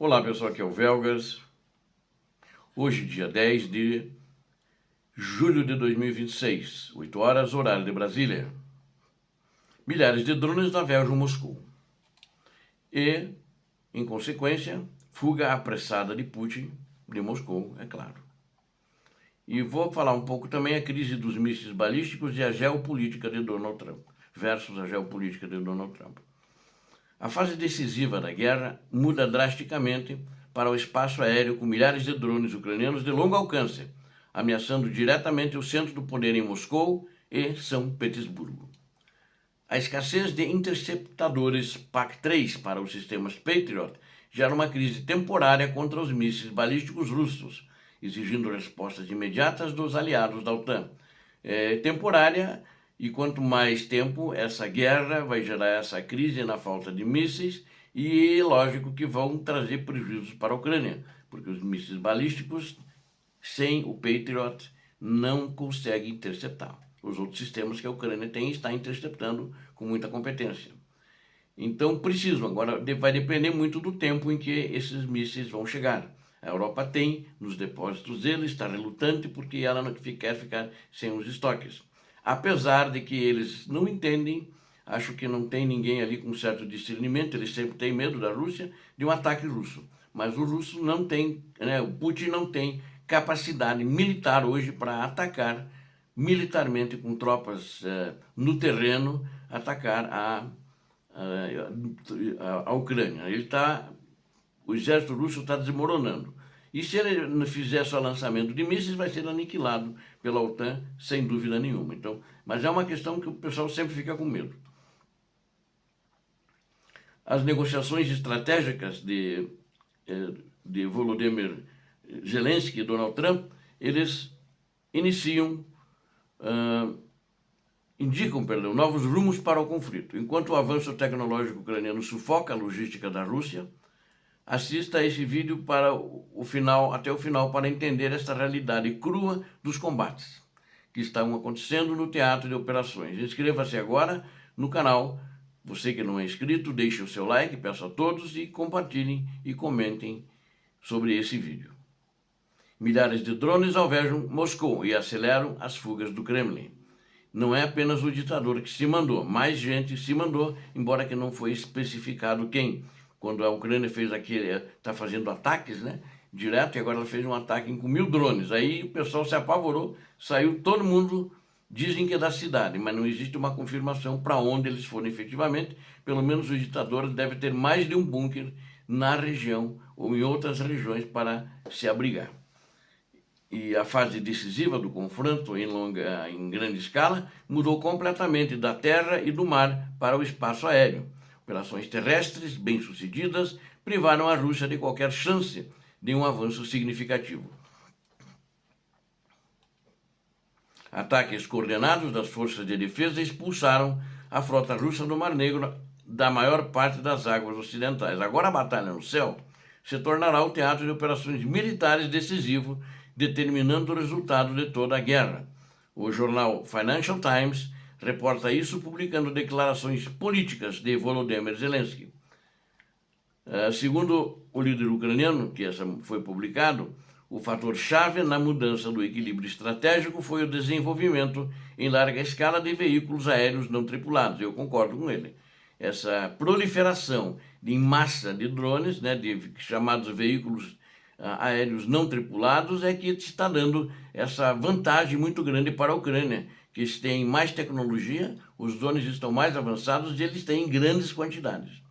Olá pessoal, aqui é o Velgas. Hoje, dia 10 de julho de 2026, 8 horas, horário de Brasília. Milhares de drones navegam Moscou. E, em consequência, fuga apressada de Putin de Moscou, é claro. E vou falar um pouco também a crise dos mísseis balísticos e a geopolítica de Donald Trump, versus a geopolítica de Donald Trump. A fase decisiva da guerra muda drasticamente para o espaço aéreo com milhares de drones ucranianos de longo alcance, ameaçando diretamente o centro do poder em Moscou e São Petersburgo. A escassez de interceptadores PAC-3 para os sistemas Patriot gera uma crise temporária contra os mísseis balísticos russos, exigindo respostas imediatas dos aliados da OTAN. Temporária, e quanto mais tempo essa guerra vai gerar essa crise na falta de mísseis, e lógico que vão trazer prejuízos para a Ucrânia, porque os mísseis balísticos, sem o Patriot, não conseguem interceptar. Os outros sistemas que a Ucrânia tem está interceptando com muita competência. Então precisam, agora vai depender muito do tempo em que esses mísseis vão chegar. A Europa tem nos depósitos deles, está relutante porque ela não quer ficar sem os estoques. Apesar de que eles não entendem, acho que não tem ninguém ali com certo discernimento, eles sempre têm medo da Rússia, de um ataque russo. Mas o russo não tem, o Putin não tem capacidade militar hoje para atacar militarmente com tropas no terreno, atacar a Ucrânia. O exército russo está desmoronando. E se ele fizer só lançamento de mísseis, vai ser aniquilado pela OTAN, sem dúvida nenhuma. Então, mas é uma questão que o pessoal sempre fica com medo. As negociações estratégicas de Volodymyr Zelensky e Donald Trump, eles indicam novos rumos para o conflito. Enquanto o avanço tecnológico ucraniano sufoca a logística da Rússia, assista a esse vídeo até o final para entender esta realidade crua dos combates que estão acontecendo no teatro de operações. Inscreva-se agora no canal. Você que não é inscrito, deixe o seu like, peço a todos, e compartilhem e comentem sobre esse vídeo. Milhares de drones alvejam Moscou e aceleram as fugas do Kremlin. Não é apenas o ditador que se mandou, mais gente se mandou, embora que não foi especificado quem. Quando a Ucrânia está fazendo ataques, direto, e agora ela fez um ataque com 1000 drones. Aí o pessoal se apavorou, saiu todo mundo, dizem que é da cidade, mas não existe uma confirmação para onde eles foram efetivamente. Pelo menos o ditador deve ter mais de um bunker na região ou em outras regiões para se abrigar. E a fase decisiva do confronto em grande escala mudou completamente da terra e do mar para o espaço aéreo. Operações terrestres bem-sucedidas privaram a Rússia de qualquer chance de um avanço significativo. Ataques coordenados das forças de defesa expulsaram a frota russa do Mar Negro da maior parte das águas ocidentais. Agora a batalha no céu se tornará o teatro de operações militares decisivo, determinando o resultado de toda a guerra. O jornal Financial Times reporta isso publicando declarações políticas de Volodymyr Zelensky. Segundo o líder ucraniano, que essa foi publicado, o fator-chave na mudança do equilíbrio estratégico foi o desenvolvimento em larga escala de veículos aéreos não tripulados. Eu concordo com ele. Essa proliferação em massa de drones, de chamados veículos aéreos não tripulados, é que está dando essa vantagem muito grande para a Ucrânia, que eles têm mais tecnologia, os drones estão mais avançados e eles têm grandes quantidades,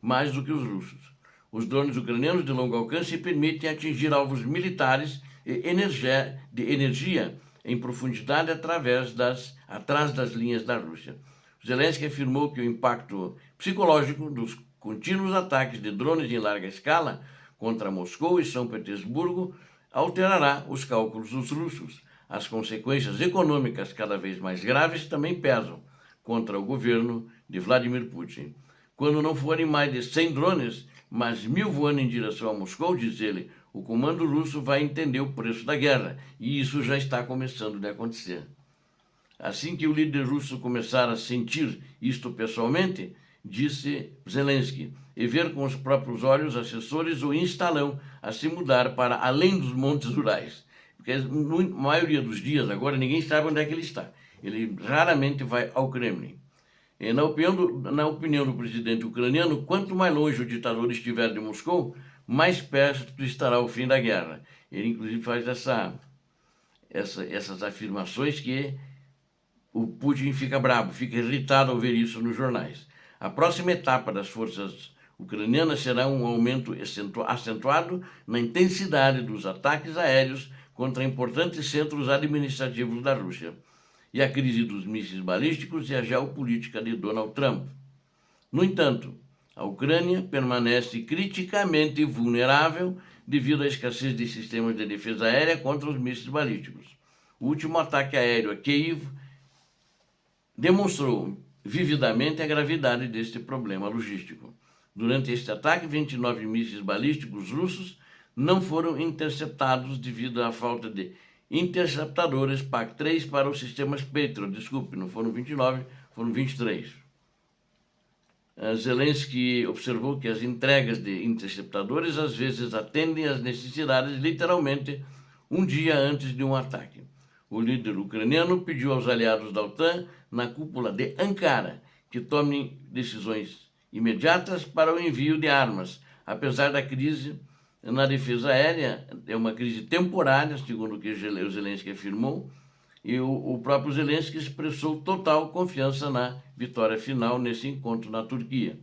mais do que os russos. Os drones ucranianos de longo alcance permitem atingir alvos militares e de energia em profundidade atrás das linhas da Rússia. Zelensky afirmou que o impacto psicológico dos contínuos ataques de drones em larga escala contra Moscou e São Petersburgo alterará os cálculos dos russos. As consequências econômicas cada vez mais graves também pesam contra o governo de Vladimir Putin. Quando não forem mais de 100 drones, mas 1000 voando em direção a Moscou, diz ele, o comando russo vai entender o preço da guerra, e isso já está começando a acontecer. Assim que o líder russo começar a sentir isto pessoalmente, disse Zelensky, e ver com os próprios olhos assessores o instarão a se mudar para além dos montes Urais. Porque na maioria dos dias agora ninguém sabe onde é que ele está. Ele raramente vai ao Kremlin. E na opinião do presidente ucraniano, quanto mais longe o ditador estiver de Moscou, mais perto estará o fim da guerra. Ele inclusive faz essas afirmações que o Putin fica bravo, fica irritado ao ver isso nos jornais. A próxima etapa das forças ucranianas será um aumento acentuado na intensidade dos ataques aéreos contra importantes centros administrativos da Rússia, e a crise dos mísseis balísticos e a geopolítica de Donald Trump. No entanto, a Ucrânia permanece criticamente vulnerável devido à escassez de sistemas de defesa aérea contra os mísseis balísticos. O último ataque aéreo a Kiev demonstrou vividamente a gravidade deste problema logístico. Durante este ataque, 29 mísseis balísticos russos não foram interceptados devido à falta de interceptadores PAC-3 para os sistemas Patriot. Desculpe, não foram 29, foram 23. Zelensky observou que as entregas de interceptadores às vezes atendem às necessidades literalmente um dia antes de um ataque. O líder ucraniano pediu aos aliados da OTAN, na cúpula de Ankara, que tomem decisões imediatas para o envio de armas, apesar da crise na defesa aérea. É uma crise temporária, segundo o que o Zelensky afirmou, e o próprio Zelensky expressou total confiança na vitória final nesse encontro na Turquia.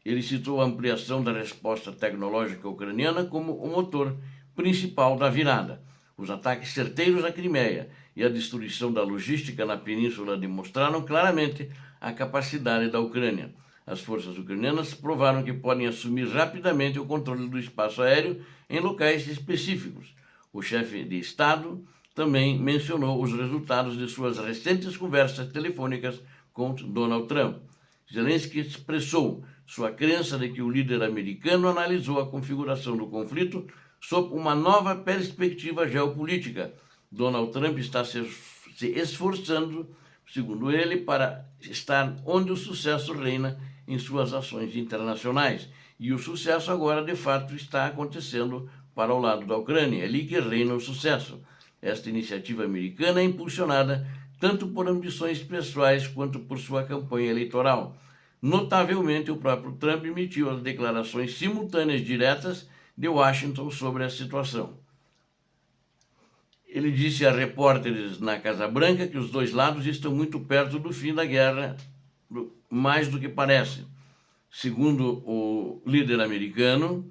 Ele citou a ampliação da resposta tecnológica ucraniana como o motor principal da virada. Os ataques certeiros à Crimeia e a destruição da logística na península demonstraram claramente a capacidade da Ucrânia. As forças ucranianas provaram que podem assumir rapidamente o controle do espaço aéreo em locais específicos. O chefe de Estado também mencionou os resultados de suas recentes conversas telefônicas com Donald Trump. Zelensky expressou sua crença de que o líder americano analisou a configuração do conflito sob uma nova perspectiva geopolítica. Donald Trump está se esforçando, segundo ele, para estar onde o sucesso reina em suas ações internacionais. E o sucesso agora, de fato, está acontecendo para o lado da Ucrânia. É ali que reina o sucesso. Esta iniciativa americana é impulsionada tanto por ambições pessoais quanto por sua campanha eleitoral. Notavelmente, o próprio Trump emitiu as declarações simultâneas diretas de Washington sobre a situação. Ele disse a repórteres na Casa Branca que os dois lados estão muito perto do fim da guerra, mais do que parece. Segundo o líder americano,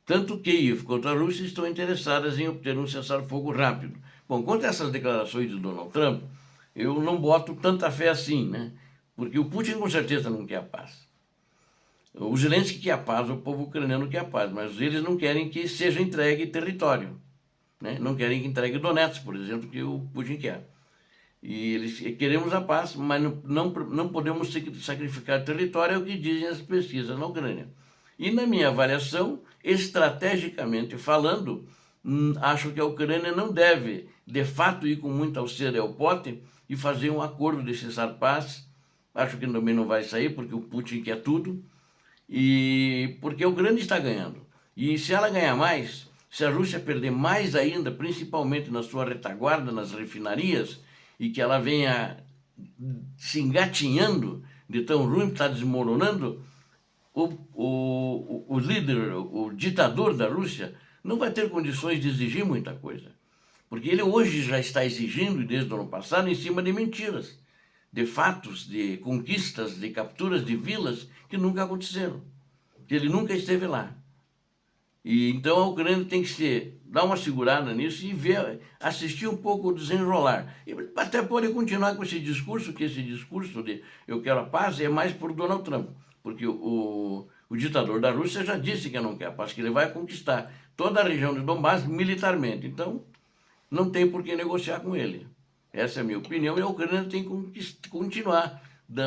tanto Kiev quanto a Rússia estão interessadas em obter um cessar-fogo rápido. Bom, quanto a essas declarações de Donald Trump, eu não boto tanta fé assim, né? Porque o Putin com certeza não quer a paz. O Zelensky quer a paz, o povo ucraniano quer a paz, mas eles não querem que seja entregue território, né? Não querem que entregue Donetsk, por exemplo, que o Putin quer. E eles queremos a paz, mas não podemos sacrificar território, é o que dizem as pesquisas na Ucrânia. E na minha avaliação, estrategicamente falando, acho que a Ucrânia não deve, de fato, ir com muita austeridade ao pote e fazer um acordo de cessar-paz. Acho que também não vai sair, porque o Putin quer tudo, e porque a Ucrânia está ganhando. E se ela ganhar mais, se a Rússia perder mais ainda, principalmente na sua retaguarda, nas refinarias, e que ela venha se engatinhando de tão ruim que está desmoronando, o líder, o ditador da Rússia, não vai ter condições de exigir muita coisa. Porque ele hoje já está exigindo, desde o ano passado, em cima de mentiras, de fatos, de conquistas, de capturas de vilas que nunca aconteceram, que ele nunca esteve lá. E então a Ucrânia tem que dar uma segurada nisso e assistir um pouco o desenrolar. E até pode continuar com esse discurso, que esse discurso de eu quero a paz é mais por Donald Trump, porque o ditador da Rússia já disse que não quer a paz, que ele vai conquistar toda a região de Donbass militarmente. Então, não tem por que negociar com ele. Essa é a minha opinião, e a Ucrânia tem que continuar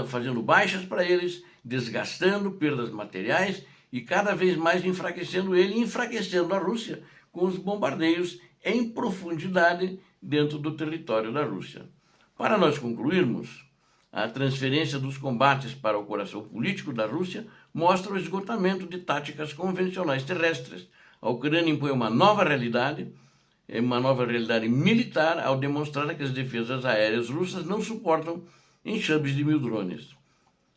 fazendo baixas para eles, desgastando, perdas materiais, e cada vez mais enfraquecendo ele, e enfraquecendo a Rússia com os bombardeios em profundidade dentro do território da Rússia. Para nós concluirmos, a transferência dos combates para o coração político da Rússia mostra o esgotamento de táticas convencionais terrestres. A Ucrânia impõe uma nova realidade militar ao demonstrar que as defesas aéreas russas não suportam enxames de 1000 drones.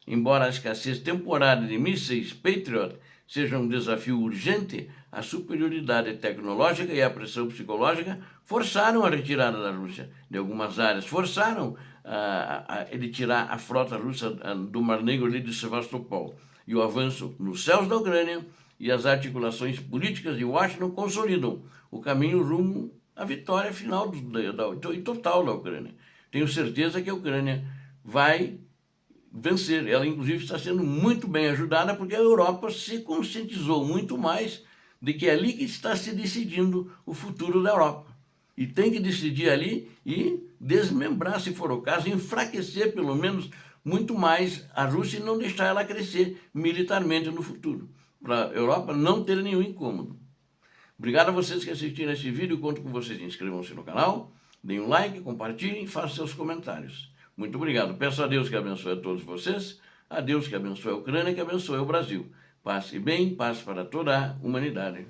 Embora a escassez temporária de mísseis Patriot seja um desafio urgente, a superioridade tecnológica e a pressão psicológica forçaram a retirada da Rússia de algumas áreas, forçaram ele tirar a frota russa do Mar Negro ali de Sevastopol. E o avanço nos céus da Ucrânia e as articulações políticas de Washington consolidam o caminho rumo à vitória final e total da Ucrânia. Tenho certeza que a Ucrânia vai vencer. Ela, inclusive, está sendo muito bem ajudada porque a Europa se conscientizou muito mais de que é ali que está se decidindo o futuro da Europa. E tem que decidir ali e desmembrar, se for o caso, enfraquecer pelo menos muito mais a Rússia e não deixar ela crescer militarmente no futuro, para a Europa não ter nenhum incômodo. Obrigado a vocês que assistiram esse vídeo, conto com vocês, inscrevam-se no canal, deem um like, compartilhem e façam seus comentários. Muito obrigado. Peço a Deus que abençoe a todos vocês, a Deus que abençoe a Ucrânia, que abençoe o Brasil. Paz e bem, paz para toda a humanidade.